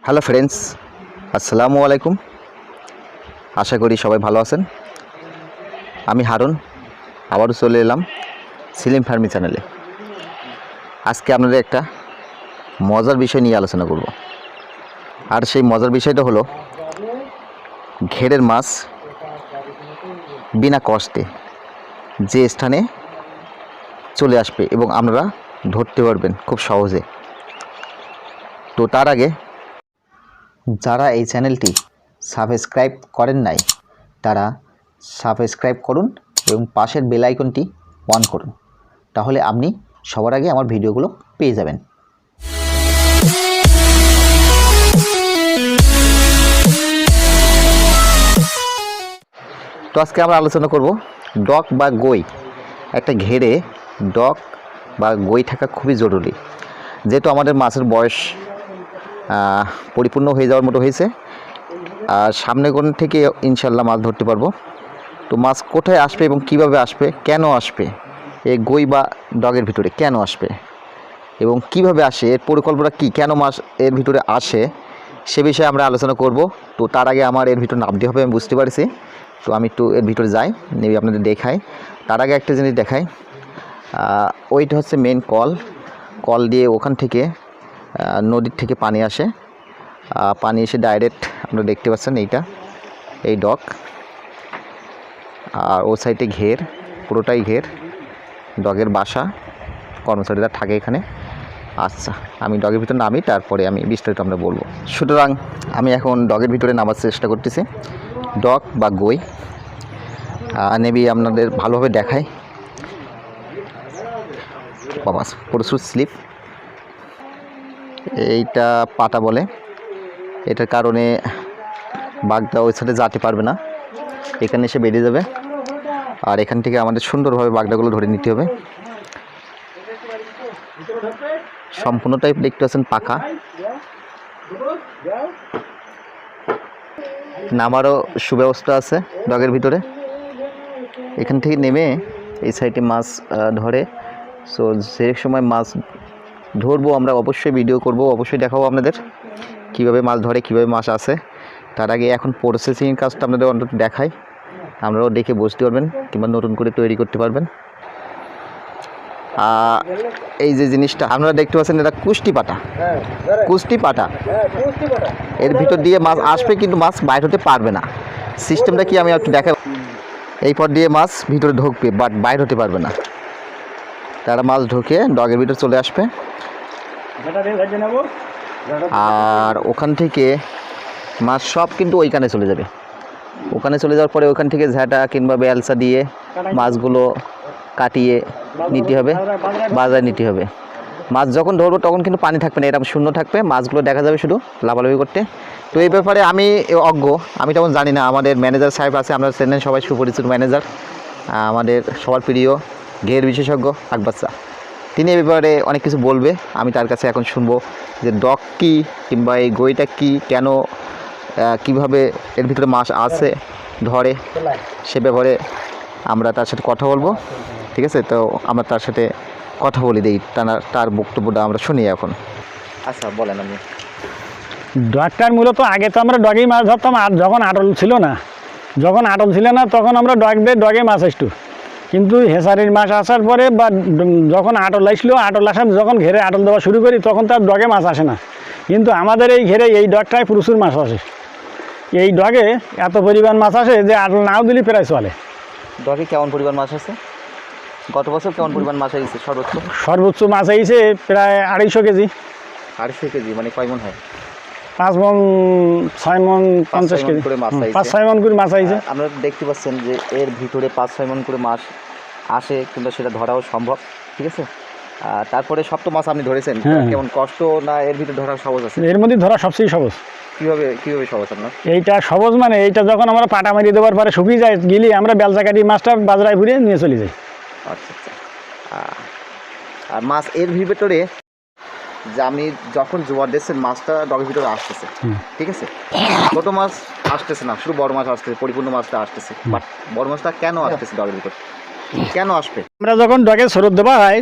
Hello friends, আসসালামু আলাইকুম। আশা করি সবাই ভালো আছেন। আমি হারুন, আবারও চলে এলাম সিলিম ফার্মি চ্যানেলে। আজকে আপনাদের একটা মজার বিষয় নিয়ে আলোচনা করব, আর সেই মজার বিষয়টা হলো ঘেরের মাছ বিনা কষ্টে যে স্থানে চলে আসবে এবং আপনারা ধরতে পারবেন খুব সহজে। তো তার আগে যারা এই চ্যানেলটি সাবস্ক্রাইব করেন নাই তারা সাবস্ক্রাইব করুন এবং পাশের বেল আইকনটি অন করুন, তাহলে আপনি সবার আগে আমার ভিডিওগুলো পেয়ে যাবেন। তো আজকে আমরা আলোচনা করব ডক বা গই। একটা ঘেরে ডক বা গই থাকা খুবই জরুরি, যেহেতু আমাদের মাছের বয়স পরিপূর্ণ হয়ে যাওয়ার মতো হয়েছে, আর সামনে কোন থেকে ইনশাল্লাহ মাছ ধরতে পারবো। তো মাছ কোথায় আসবে এবং কিভাবে আসবে, কেন আসবে, এই গই বা ডগের ভিতরে কেন আসবে এবং কিভাবে আসে, এর পরিকল্পনা কি, কেন মাছ এর ভিতরে আসে, সে বিষয়ে আমরা আলোচনা করব। তো তার আগে আমার এর ভিতরে নামতে হবে, আমি বুঝতে পারছি। তো আমি একটু এর ভিতরে যাই, নেবে আপনাদের দেখাই। তার আগে একটা জিনিস দেখাই, ওইটা হচ্ছে মেন কল দিয়ে ওখান থেকে নদীর থেকে পানি আসে। পানি এসে ডাইরেক্ট আপনারা দেখতে পাচ্ছেন এই ডক, আর ও সাইডে ঘের, পুরোটাই ঘের, ডগের বাসা, কর্মচারীরা থাকে এখানে। আচ্ছা, আমি ডগের ভিতরে নামি, তারপরে আমি বিস্তারিত আমরা বলবো। সুতরাং আমি এখন ডগের ভিতরে নামার চেষ্টা করতেছি। ডগ বা গই নেবি আপনাদের ভালোভাবে দেখাই। বাবা প্রচুর স্লিপ, এইটা পাটা বলে, এটার কারণে বাঘটা ওই সাইডে যেতে পারবে না, এখানে এসে বেরিয়ে যাবে। আর এখান থেকে আমাদের সুন্দরভাবে বাগদাগুলো ধরে নিতে হবে। সম্পূর্ণটাই দেখতে পাচ্ছেন পাকা, নামারও সুব্যবস্থা আছে ডগের ভিতরে। এখান থেকে নেমে এই সাইডে মাছ ধরে। সো যে সময় মাছ ধরবো আমরা অবশ্যই ভিডিও করব, অবশ্যই দেখাবো আপনাদের কীভাবে মাছ ধরে, কীভাবে মাছ আসে। তার আগে এখন প্রসেসিং কাজটা আপনাদের অন্তত দেখাই, আপনারাও দেখে বুঝতে পারবেন কিংবা নতুন করে তৈরি করতে পারবেন। এই যে জিনিসটা আপনারা দেখতে পাচ্ছেন, এটা কুষ্টি পাটা। এর ভিতর দিয়ে মাছ আসবে, কিন্তু মাছ বাইর হতে পারবে না। সিস্টেমটা কি আমি একটু দেখাই। এই পথ দিয়ে মাছ ভিতরে ঢুকবে, বাট বাইর হতে পারবে না। তারা মাছ ঢুকে ডগের ভিতরে চলে আসবে, আর ওখান থেকে মাছ সব কিন্তু ওইখানে চলে যাবে। ওখানে চলে যাওয়ার পরে ওখান থেকে ঝাঁটা কিংবা বেলসা দিয়ে মাছগুলো কাটিয়ে নিতে হবে, বাজারে নিতে হবে। মাছ যখন ধরবো তখন কিন্তু পানি থাকবে না, এরকম শূন্য থাকবে, মাছগুলো দেখা যাবে শুধু লাফালাফি করতে। তো এই ব্যাপারে আমি অজ্ঞ, আমি তেমন জানি না। আমাদের ম্যানেজার সাহেব আছে, আমরা চেনেন সবাই, সুপরিচিত ম্যানেজার, আমাদের সবার প্রিয় ঘের বিশেষজ্ঞ আকবর স্যার। তিনি এই ব্যাপারে অনেক কিছু বলবে, আমি তার কাছে এখন শুনবো যে ডগ কী কিংবা এই গইটা কী, কেন, কিভাবে এর ভিতরে মাছ আসে ধরে, সে ব্যাপারে আমরা তার সাথে কথা বলবো। ঠিক আছে, তো আমরা তার সাথে কথা বলে দিই, তার বক্তব্যটা আমরা শুনি এখন। আচ্ছা বলেন। আমি ডগটার মূলত আগে তো আমরা ডগেই মাছ ধরতাম, আর যখন আটল ছিল না তখন আমরা ডগে মাছ আসতো। কিন্তু হেসারির মাছ আসার পরে বা যখন আটল আসলো, আটল আসার যখন ঘেরে আটল দেওয়া শুরু করি, তখন তার ডগে মাছ আসে না। কিন্তু আমাদের এই ঘেরে এই ডগটায় প্রচুর মাছ আসে। এই ডগে এত পরিমাণ মাছ আসে যে আটল নাও দিলে প্রায় চলে। ডগে কেমন পরিমাণ মাছ আছে? গত বছর কেমন পরিমাণ মাছ আসছে? সর্বোচ্চ মাছ আসছে প্রায় 250 কেজি। 250 কেজি মানে কয় মন হয়? 5 মন, 6 মন, 50 কেজি করে মাছ, 5-6 মন করে মাছ আসছে। আপনারা দেখতে পাচ্ছেন যে এর ভিতরে 5-6 মন করে মাছ আসে, কিন্তু সেটা ধরাও সম্ভব। ঠিক আছে, তারপরে সব তো মাছ আপনি ধরেছেন, কেমন কষ্ট না এর ভিতরে ধরা সহজ আছে? এর মধ্যে ধরা সবচেয়ে সহজ। কিভাবে সহজ আপনার? এইটা সহজ মানে এইটা যখন আমরা পাটা মারিয়ে দেওয়ার পরে শুকিয়ে যায়, গেলে আমরা বেলচা কাটি মাছটা বাজারে ঘুরে নিয়ে চলে যাই। আচ্ছা আচ্ছা। আর মাছ এর ভিতরে যে আপনি যখন জোয়ার দিচ্ছেন, মাছটা ডগের ভিতরে আসতেছে, ঠিক আছে, ছোট মাছ আসতেছে না, শুধু বড় মাছ আসতেছে, পরিপূর্ণ মাছটা আসতেছে। বাট বড় মাছটা কেন আসতেছে ডগের ভিতরে, কেন আসবে? আমরা যখন ডগে স্রোত দেওয়া হয়,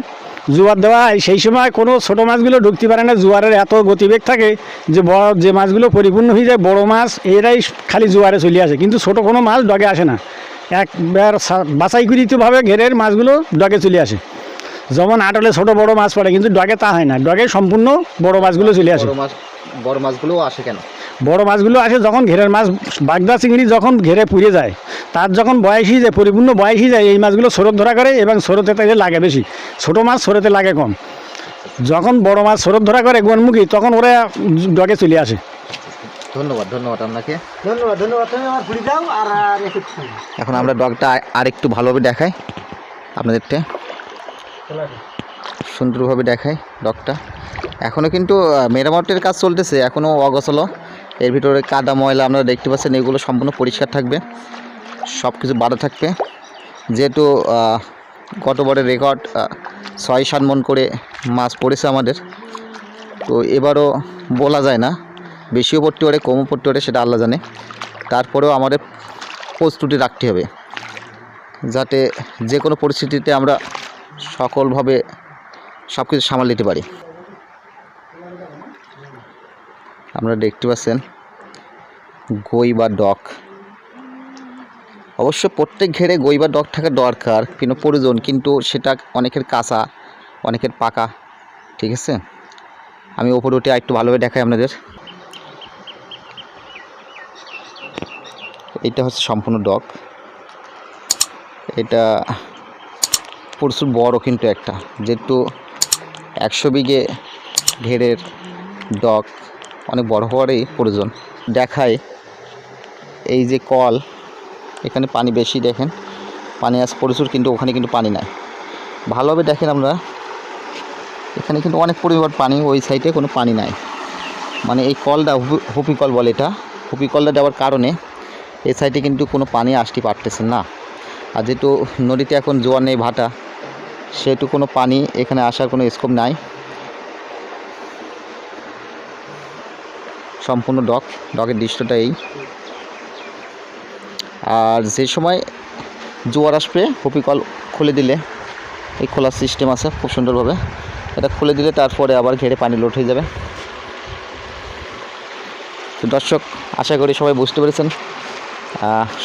জোয়ার দেওয়া হয় সেই সময় কোনো ছোটো মাছগুলো ঢুকতে পারে না, জোয়ারের এত গতিবেগ থাকে যে যে মাছগুলো পরিপূর্ণ হয়ে যায়, বড় মাছ এরাই খালি জোয়ারে চলে আসে, কিন্তু ছোটো কোনো মাছ ডগে আসে না। একবার বাছাই করিতভাবে ঘেরের মাছগুলো ডগে চলে আসে। যেমন আটলে ছোটো বড় মাছ পড়ে, কিন্তু ডগে তা হয় না, ডগে সম্পূর্ণ বড় মাছগুলো চলে আসে। বড় মাছগুলো আসে কেন? বড় মাছগুলো আসে যখন ঘেরের মাছ, বাগদা চিংড়ি যখন ঘেরে পুড়ে যায়, তার যখন বয়সই যায়, পরিপূর্ণ বয়সই যায়, এই মাছগুলো স্রোত ধরা করে এবং স্রোতে তাদের লাগে বেশি, ছোটো মাছ স্রোতে লাগে কম। যখন বড় মাছ স্রোত ধরা করে গনমুখী, তখন ওরা ডগে চলে আসে। ধন্যবাদ আপনাকে। ধন্যবাদ তুমি আমার ঘুরে যাও। আর এখন আমরা ডগটা আরেকটু ভালোভাবে দেখাই আপনাদেরকে, সুন্দরভাবে দেখাই ডগটা। এখনও কিন্তু মেরামতের কাজ চলতেছে, এখনও অগোছালো। এর ভিতরে কাদা ময়লা আপনারা দেখতে পাচ্ছেন, এগুলো সম্পূর্ণ পরিষ্কার থাকবে, সব কিছু বাঁধা থাকবে। যেহেতু গতবারের রেকর্ড 6-7 মণ করে মাছ পড়েছে আমাদের, তো এবারও বলা যায় না, বেশিও পড়তে পারে কমও পড়তে পারে, সেটা আল্লাহ জানে। তারপরেও আমাদের প্রস্তুতি রাখতে হবে, যাতে যে কোনো পরিস্থিতিতে আমরা সকলভাবে সব কিছু সামাল দিতে পারি। আপনারা দেখতে পাচ্ছেন গই বা ডক, অবশ্য প্রত্যেক ঘেরে গই বা ডক থাকা দরকার, কিন্তু প্রয়োজন, কিন্তু সেটা অনেকের কাঁচা, অনেকের পাকা। ঠিক আছে, আমি ওপরে উঠে একটু ভালোভাবে দেখাই আপনাদের। এটা হচ্ছে সম্পূর্ণ ডক, এটা প্রচুর বড়, কিন্তু একটা যেহেতু 100 বিঘে ঘেরের ডক অনেক বড় হওয়ারই প্রয়োজন। দেখায় এই যে কল, এখানে পানি বেশি, দেখেন পানি আছে প্রচুর, কিন্তু ওখানে কিন্তু পানি নাই। ভালোভাবে দেখেন আমরা, এখানে কিন্তু অনেক পরিমাণ পানি, ওই সাইডে কোনো পানি নাই। মানে এই কলটা হুপি কল বলে, এটা হুপি কলটা দেওয়ার কারণে এই সাইডে কিন্তু কোনো পানি আসতে পারতেছে না। আর যেহেতু নদীতে এখন জোয়ার নেই, ভাটা, সেহেতু কোনো পানি এখানে আসার কোনো স্কোপ নাই। সম্পূর্ণ ডগের দৃশ্যটা এই। আর যে সময় জোয়ার আসবে, হুপি কল খুলে দিলে, এই খোলার সিস্টেম আছে খুব সুন্দরভাবে, এটা খুলে দিলে তারপরে আবার ঘেরে পানি লোড হয়ে যাবে। তো দর্শক, আশা করি সবাই বুঝতে পেরেছেন।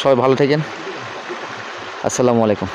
সবাই ভালো থাকেন। আসসালামু আলাইকুম।